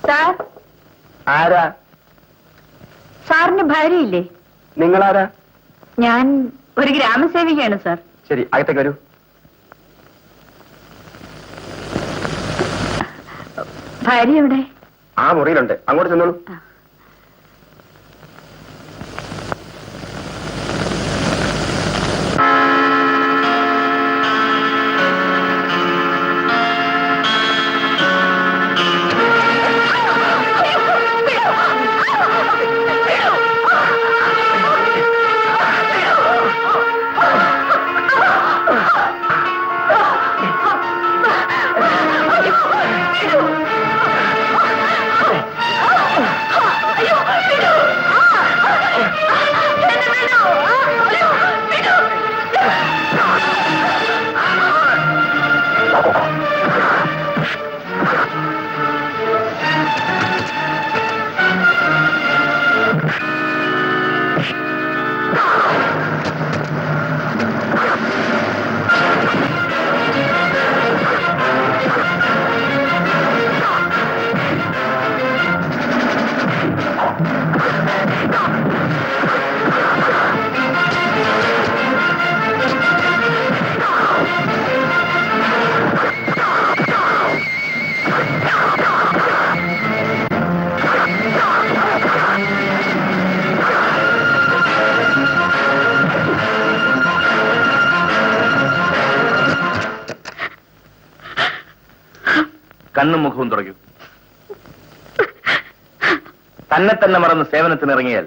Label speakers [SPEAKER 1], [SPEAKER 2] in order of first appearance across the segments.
[SPEAKER 1] Sir,
[SPEAKER 2] ആരാ?
[SPEAKER 1] സാറിന്റെ ഭാര്യയില്ലേ?
[SPEAKER 2] നിങ്ങളാരാ?
[SPEAKER 1] ഞാൻ ഒരു ഗ്രാമസേവികയാണ് സാർ.
[SPEAKER 2] ശരി, അകത്തേക്ക് വരൂ.
[SPEAKER 1] ഭാര്യ എവിടെ?
[SPEAKER 2] ആ മുറിയിലുണ്ട്, അങ്ങോട്ട് ചെന്നോളൂ.
[SPEAKER 3] കണ്ണും മുഖവും തുടങ്ങും. തന്നെ മറന്ന് സേവനത്തിന് ഇറങ്ങിയാൽ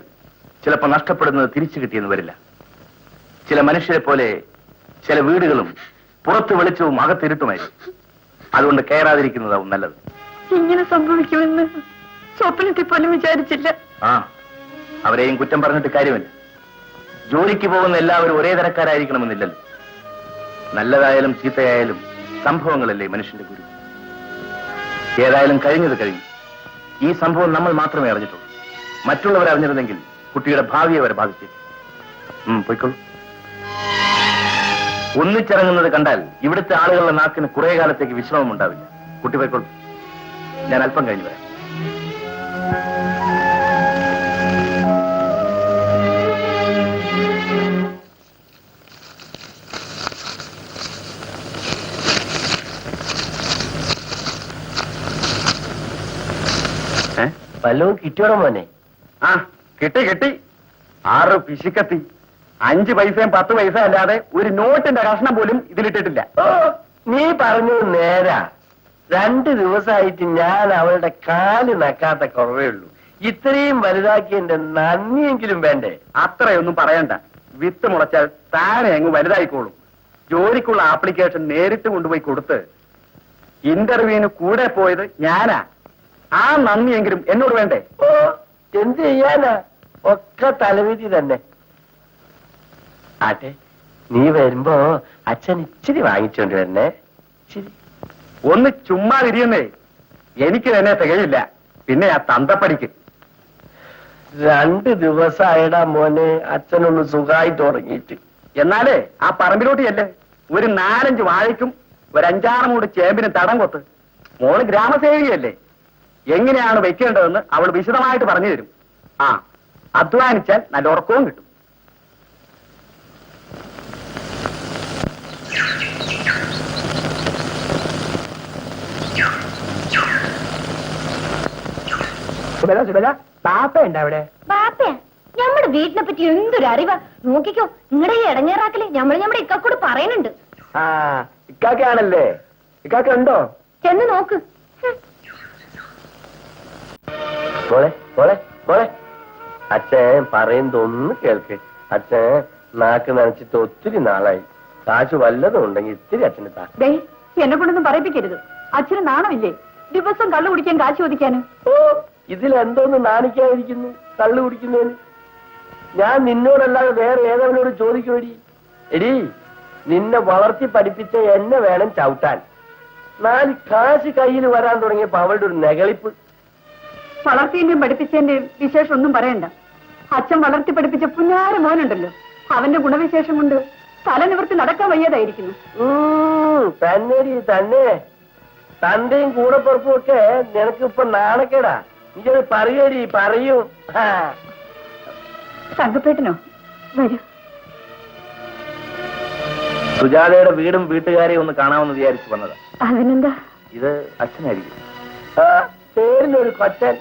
[SPEAKER 3] ചിലപ്പോൾ നഷ്ടപ്പെടുന്നത് തിരിച്ചു കിട്ടിയെന്ന് വരില്ല. ചില മനുഷ്യരെ പോലെ ചില വീടുകളും പുറത്ത് വെളിച്ചവും അകത്തിരുട്ടുമായിരിക്കും. അതുകൊണ്ട് കയറാതിരിക്കുന്നതാവും നല്ലത്.
[SPEAKER 1] ഇങ്ങനെ സംഭവിക്കുമെന്ന് സ്വപ്നത്തിൽ പോലും വിചാരിച്ചില്ല.
[SPEAKER 3] അവരെയും കുറ്റം പറഞ്ഞിട്ട് കാര്യമില്ല. ജോലിക്ക് പോകുന്ന എല്ലാവരും ഒരേ തരക്കാരായിരിക്കണമെന്നില്ലല്ലോ. നല്ലതായാലും ചീത്തയായാലും സംഭവങ്ങളല്ലേ മനുഷ്യന്റെ ഗുരു. ഏതായാലും കഴിഞ്ഞത് കഴിഞ്ഞു. ഈ സംഭവം നമ്മൾ മാത്രമേ അറിഞ്ഞിട്ടുള്ളൂ. മറ്റുള്ളവർ അറിഞ്ഞിരുന്നെങ്കിൽ കുട്ടിയുടെ ഭാവിയെ വരെ ബാധിച്ചേക്കും. പോയിക്കോളൂ. ഒന്നിച്ചിറങ്ങുന്നത് കണ്ടാൽ ഇവിടുത്തെ ആളുകളുടെ നാക്കിന് കുറെ കാലത്തേക്ക് വിശ്രമം ഉണ്ടാവില്ല. കുട്ടി പോയിക്കോളൂ, ഞാൻ അല്പം കഴിഞ്ഞു വരാം.
[SPEAKER 2] വല്ലതും കിട്ടിയോടോ മോനെ? കിട്ടി. 6 പിശുക്കത്തി. 5 പൈസയും 10 പൈസ അല്ലാതെ ഒരു നോട്ടിന്റെ കഷ്ണം പോലും ഇതിലിട്ടിട്ടില്ല. നീ പറഞ്ഞത് നേരാ. 2 ദിവസമായിട്ട് ഞാൻ അവളുടെ കാല് നക്കാത്ത കുറവേ ഉള്ളൂ. ഇത്രയും വലുതാക്കിയതിന്റെ നന്ദിയെങ്കിലും വേണ്ടേ? അത്രയൊന്നും പറയണ്ട. വിത്ത് മുളച്ചാൽ താനെ അങ്ങ് വലുതായിക്കോളും. ജോലിക്കുള്ള ആപ്ലിക്കേഷൻ നേരിട്ട് കൊണ്ടുപോയി കൊടുത്ത് ഇന്റർവ്യൂവിന് കൂടെ പോയത് ഞാനാ. ആ നന്ദിയെങ്കിലും എന്നോട് വേണ്ടേ? എന്ത് ചെയ്യാനാ, ഒക്കെ തലവിധി തന്നെ. ആട്ടെ, നീ വരുമ്പോ അച്ഛൻ ഇച്ചിരി വാങ്ങിച്ചോണ്ട് വരണേ. ശരി. ഒന്ന് ചുമ്മാ തിരിയുന്നേ, എനിക്ക് തന്നെ തികയില്ല. പിന്നെ ആ തന്തപ്പടിക്ക് 2 ദിവസമായിടാ മോനെ അച്ഛനൊന്ന് സുഖമായിട്ട് ഉറങ്ങിയിട്ട്. എന്നാലേ ആ പറമ്പിലോട്ട് ചെല്ലേ. ഒരു 4-5 വാഴയ്ക്കും ഒരു 5-6 മൂട് ചേമ്പിന് തടം കൊത്ത്. മോള് ഗ്രാമസേവികയല്ലേ, എങ്ങനെയാണ് വെക്കേണ്ടതെന്ന് അവൾ വിശദമായിട്ട് പറഞ്ഞു തരും. അധ്വാനിച്ചാൽ നല്ല ഉറക്കവും കിട്ടും. പാപ്പയുണ്ട് അവിടെ?
[SPEAKER 1] പാപ്പയാ? നമ്മുടെ വീട്ടിനെ പറ്റി എന്തൊരു അറിവാ. നോക്കിക്കോ, നിങ്ങളുടെ ഈ ഇടങ്ങേറാക്കല് നമ്മുടെ ഇക്കാക്കൂട് പറയുന്നുണ്ട്.
[SPEAKER 2] ഇക്കാക്കയാണല്ലേ? ഇക്കാക്ക ഉണ്ടോ?
[SPEAKER 1] ചെന്ന് നോക്ക്.
[SPEAKER 2] മോളെ മോളെ മോളെ, അച്ഛൻ പറയുന്നതൊന്ന് കേൾക്ക്. അച്ഛൻ നാക്ക് നനച്ചിട്ട് ഒത്തിരി നാളായി. കാശ് വല്ലതും ഉണ്ടെങ്കിൽ ഇത്തിരി അച്ഛന് താ.
[SPEAKER 1] എന്നെ കൊണ്ടൊന്നും പറയിപ്പിക്കരുത്. അച്ഛന് നാണമില്ലേ ദിവസം കള്ളു കുടിക്കാൻ കാശ് ചോദിക്കാനും?
[SPEAKER 2] ഇതിലെന്തോന്ന് നാണിക്കാതിരിക്കുന്നു കള്ളു കുടിക്കുന്നതിന്? ഞാൻ നിന്നോടല്ലാതെ വേറെ ഏതവനോട് ചോദിക്കുമെടി? എടി, നിന്നെ വളർത്തി പഠിപ്പിച്ച എന്നെ വേണം ചവിട്ടാൻ. 4 കാശ് കയ്യിൽ വരാൻ തുടങ്ങിയപ്പോ അവളുടെ ഒരു നെകളിപ്പ്.
[SPEAKER 1] വളർത്തിന്റെയും പഠിപ്പിച്ചതിന്റെയും വിശേഷം ഒന്നും പറയണ്ട. അച്ഛൻ വളർത്തി പഠിപ്പിച്ച പുന്നാര മോനുണ്ടല്ലോ, അവന്റെ ഗുണവിശേഷം കൊണ്ട് തല നിവർത്തി നടക്കാൻ വയ്യാതായിരിക്കുന്നു.
[SPEAKER 2] തന്നെ തന്നെ തന്റെയും കൂടെപ്പുറപ്പും ഒക്കെ നിനക്ക് ഇപ്പൊ നാണക്കേടാ. നീ പറയടി, പറയൂ.
[SPEAKER 1] തങ്കപ്പേട്ടനോ? വരൂ.
[SPEAKER 3] സുജാതയുടെ വീടും വീട്ടുകാരെയും ഒന്ന് കാണാമെന്ന് വിചാരിച്ചു വന്നതാ.
[SPEAKER 1] അതിനെന്താ?
[SPEAKER 3] ഇത് അച്ഛനായിരിക്കും.
[SPEAKER 2] പേരിലൊരു കൊച്ചൻ.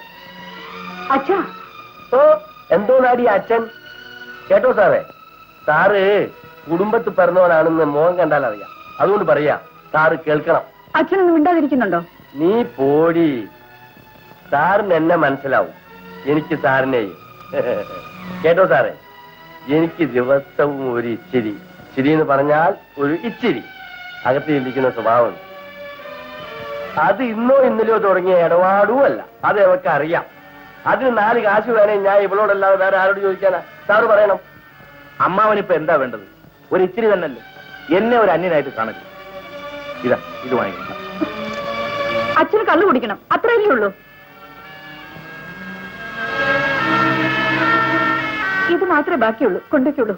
[SPEAKER 1] അച്ഛാ.
[SPEAKER 2] ഓ, എന്തോ നാടി അച്ഛൻ. കേട്ടോ സാറേ, സാറ് കുടുംബത്തിൽ പിറന്നവനാണെന്ന് മോഹൻ കണ്ടാൽ അറിയാം. അതുകൊണ്ട് പറയാ, സാറ് കേൾക്കണം.
[SPEAKER 1] അച്ഛനൊന്നും മിണ്ടാതിരിക്കുന്നുണ്ടോ?
[SPEAKER 2] നീ പോടി. സാറിന് എന്നെ മനസ്സിലാവും, എനിക്ക് സാറിനെയും. കേട്ടോ സാറേ, എനിക്ക് ദിവസവും ഒരു ഇച്ചിരി, ഇച്ചിരി എന്ന് പറഞ്ഞാൽ ഒരു ഇച്ചിരി അകത്ത് ചിന്തിക്കുന്ന സ്വഭാവമുണ്ട്. അത് ഇന്നോ ഇന്നലെയോ തുടങ്ങിയ ഇടപാടുമല്ല, അത് അവർക്ക് അറിയാം. അതിന് 4 കാശ് വേണേ ഞാൻ ഇവളോടല്ലാതെ വേറെ ആരോട് ചോദിക്കാനാ? സാറ് പറയണം.
[SPEAKER 3] അമ്മാവനിപ്പോ എന്താ വേണ്ടത്? ഒരു ഇച്ചിരി തന്നെയല്ലേ. എന്നെ ഒരു അന്യനായിട്ട് കാണരുത്. ഇതാ, ഇത് വാങ്ങിക്കണം.
[SPEAKER 1] അച്ഛന് കള്ളു കുടിക്കണം, അത്രയല്ലേ ഉള്ളൂ. ഇത് മാത്രമേ ബാക്കിയുള്ളൂ, കൊണ്ടേക്കുള്ളൂ.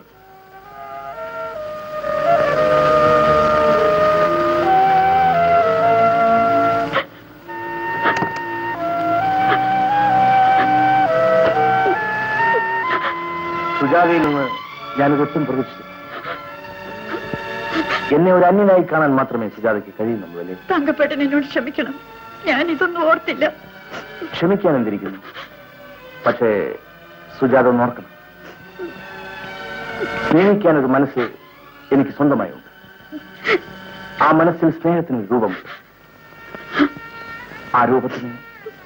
[SPEAKER 3] സുജാതയിൽ നിന്ന് ഞാനിതൊട്ടും പ്രതീക്ഷിച്ചു. എന്നെ ഒരു അന്യനായി കാണാൻ മാത്രമേ സുജാതയ്ക്ക് കഴിയുന്നുള്ളൂ അല്ലേ?
[SPEAKER 1] തങ്കപ്പേട്ടൻ എന്നോട് ക്ഷമിക്കണം, ഞാൻ ഇതൊന്നും ഓർത്തില്ല.
[SPEAKER 3] ക്ഷമിക്കാൻ എന്തിരിക്കുന്നു? പക്ഷേ സുജാത ഒന്ന് ഓർക്കണം, സ്നേഹിക്കാനൊരു മനസ്സ് എനിക്ക് സ്വന്തമായുണ്ട്. ആ മനസ്സിൽ സ്നേഹത്തിനൊരു രൂപമുണ്ട്. ആ രൂപത്തിന്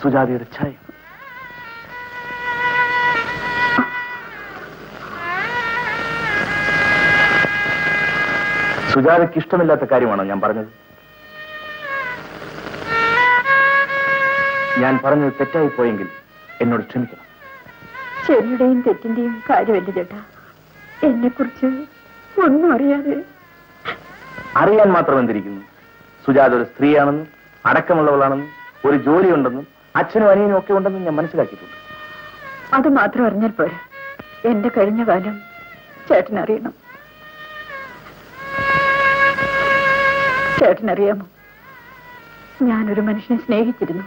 [SPEAKER 3] സുജാതയുടെ ഛായ. സുജാതയ്ക്ക് ഇഷ്ടമില്ലാത്ത കാര്യമാണോ ഞാൻ പറഞ്ഞത്? ഞാൻ പറഞ്ഞത് തെറ്റായി പോയെങ്കിൽ എന്നോട് ക്ഷമിക്കണം.
[SPEAKER 1] ശരിയുടെയും തെറ്റിന്റെയും കാര്യമല്ല ചേട്ടാ, എന്നെ കുറിച്ച് ഒന്നും അറിയാതെ.
[SPEAKER 3] അറിയാൻ മാത്രം എന്തിരിക്കുന്നു? സുജാത ഒരു സ്ത്രീയാണെന്നും അടക്കമുള്ളവളാണെന്നും ഒരു ജോലിയുണ്ടെന്നും അച്ഛനും അനിയനും ഒക്കെ ഉണ്ടെന്നും ഞാൻ മനസ്സിലാക്കിയിട്ടുണ്ട്.
[SPEAKER 1] അത് മാത്രം അറിഞ്ഞാൽ പോരെ, എന്റെ കഴിഞ്ഞ കാലം ചേട്ടനറിയണം. ചേട്ടനറിയാമോ, ഞാനൊരു മനുഷ്യനെ സ്നേഹിച്ചിരുന്നു.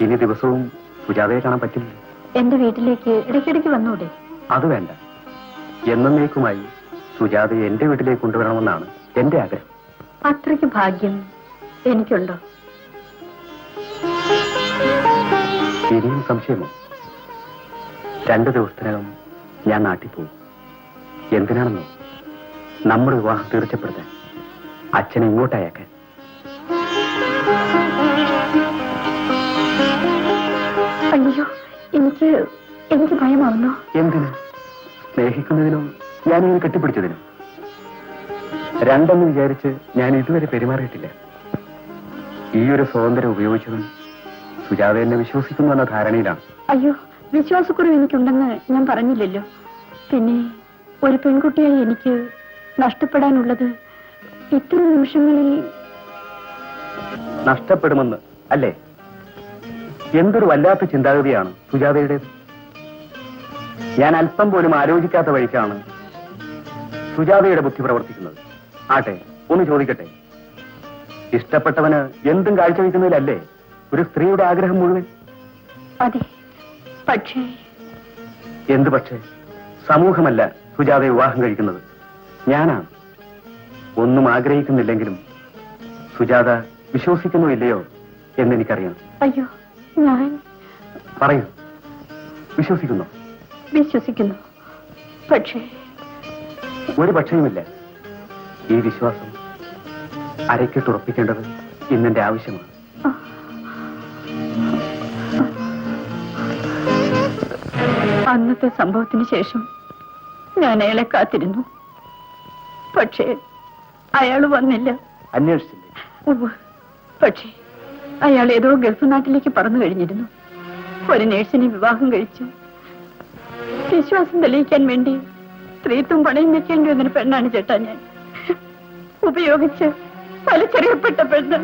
[SPEAKER 3] ഇനി ദിവസവും സുജാതയെ കാണാൻ പറ്റില്ല.
[SPEAKER 1] എന്റെ വീട്ടിലേക്ക് ഇടയ്ക്കിടയ്ക്ക് വന്നൂടെ?
[SPEAKER 3] അത് വേണ്ട. എന്നേക്കുമായി സുജാതയെ എന്റെ വീട്ടിലേക്ക് കൊണ്ടുവരണമെന്നാണ് എന്റെ ആഗ്രഹം.
[SPEAKER 1] അത്രയ്ക്ക് ഭാഗ്യം എനിക്കുണ്ടോ?
[SPEAKER 3] ഇനിയും സംശയമോ? 2 ദിവസത്തിനകം ഞാൻ നാട്ടിൽ പോകും. എന്തിനാണെന്നോ? നമ്മുടെ വിവാഹം തീർച്ചപ്പെടുത്താൻ, അച്ഛനെ ഇങ്ങോട്ടയക്കാൻ.
[SPEAKER 1] അയ്യോ, എനിക്ക് ഭയമാവുന്നു.
[SPEAKER 3] എന്തിന്? സ്നേഹിക്കുന്നതിനോ ഞാനിങ്ങനെ കെട്ടിപ്പിടിച്ചതിനോ? രണ്ടെന്ന് വിചാരിച്ച് ഞാൻ ഇതുവരെ പെരുമാറിയിട്ടില്ല. ഈ ഒരു സ്വാതന്ത്ര്യം ഉപയോഗിച്ചതും സുജാത എന്നെ വിശ്വസിക്കുന്നു എന്ന ധാരണയിലാണ്.
[SPEAKER 1] അയ്യോ, വിശ്വാസക്കുറവ് എനിക്കുണ്ടെന്ന് ഞാൻ പറഞ്ഞില്ലല്ലോ. പിന്നെ ഒരു പെൺകുട്ടിയായി എനിക്ക് നഷ്ടപ്പെടാനുള്ളത് ഇത്തരം നിമിഷങ്ങളിൽ
[SPEAKER 3] നഷ്ടപ്പെടുമെന്ന് അല്ലേ? എന്തൊരു വല്ലാത്ത ചിന്താഗതിയാണ് സുജാതയുടേത്. ഞാൻ അല്പം പോലും ആലോചിക്കാത്ത വഴിക്കാണ് സുജാതയുടെ ബുദ്ധി പ്രവർത്തിക്കുന്നത്. ആട്ടെ, ഒന്ന് ചോദിക്കട്ടെ, ഇഷ്ടപ്പെട്ടവന് എന്തും കാഴ്ചവെക്കുന്നതിലല്ലേ ഒരു സ്ത്രീയുടെ ആഗ്രഹം മുഴുവൻ?
[SPEAKER 1] അതെ, പക്ഷേ
[SPEAKER 3] എന്ത് പക്ഷേ? സമൂഹമല്ല സുജാതയെ വിവാഹം കഴിക്കുന്നത്, ഞാനാണ്. ഒന്നും ആഗ്രഹിക്കുന്നില്ലെങ്കിലും സുജാത വിശ്വസിക്കുന്നോ ഇല്ലയോ എന്നെനിക്കറിയണം.
[SPEAKER 1] അയ്യോ, ഞാൻ
[SPEAKER 3] പറയൂ, വിശ്വസിക്കുന്നോ?
[SPEAKER 1] വിശ്വസിക്കുന്നു. പക്ഷേ
[SPEAKER 3] ഒരു പക്ഷയുമില്ല. ഈ വിശ്വാസം അരക്കിട്ടുറപ്പിക്കേണ്ടത് ഇന്നെന്റെ ആവശ്യമാണ്.
[SPEAKER 1] അന്നത്തെ സംഭവത്തിന് ശേഷം ഞാൻ അയാളെ കാത്തിരുന്നു. പക്ഷേ അയാൾ വന്നില്ല.
[SPEAKER 3] അന്വേഷിച്ചില്ലേ?
[SPEAKER 1] ഉവ്വ്. പക്ഷേ അയാൾ ഏതോ ഗൾഫ് നാട്ടിലേക്ക് പറന്നു കഴിഞ്ഞിരുന്നു. ഒരു നേഴ്സിനെ വിവാഹം കഴിച്ചു. വിശ്വാസം തെളിയിക്കാൻ വേണ്ടി സ്ത്രീത്വം പണയം വെക്കേണ്ടി വന്നൊരു പെണ്ണാണ് ചേട്ടാ ഞാൻ. ഉപയോഗിച്ച് വലിച്ചെറിയപ്പെട്ട പെണ്ണ്.